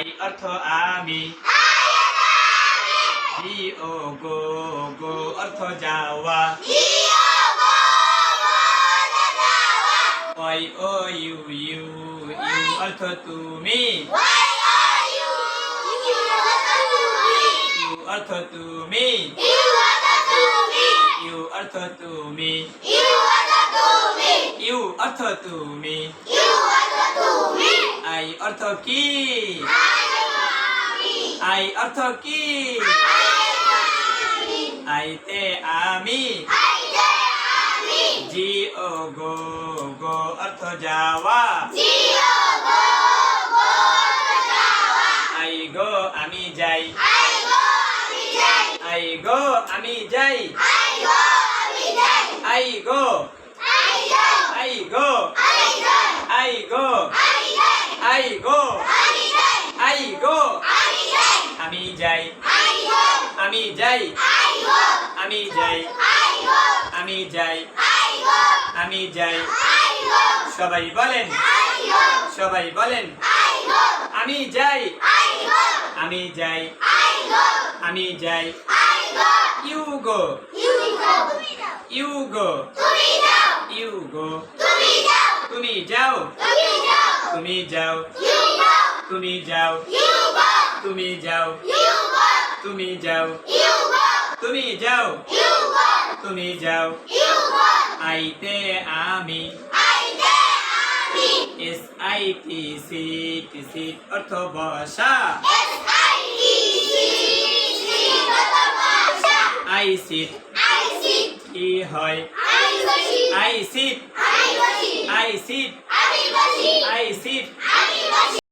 I অর্থ আমি, জি ও গো, গো অর্থ যাওয়া, ওই ও ইউ, ইউ, ইউ অর্থ তুমি, ইউ অর্থ তুমি, ইউ অর্থ তুমি, ইউ অর্থ তুমি, আই অর্থ কি, আই অর্থ কি, আইতে আমি, জি ও গো, গো অর্থ যাওয়া, আই গো আমি যাই, আই গো আমি যাই, I go, I go, I go, I go, I go, আমি যাই, আমি যাই, আমি যাই, আমি যাই, আমি যাই, সবাই বলেন, সবাই বলেন, আমি যাই, আমি যাই, আমি যাই, you go, you go, you go, তুমি যাও, তুমি যাও, তুমি যাও, তুমি যাও, তুমি যাও, তুমি যাও, তুমি যাও, আইতে আমি, S I T sit, sit অর্থ বসা, আই সিট, কি হয়, I sit, I sit, I seat.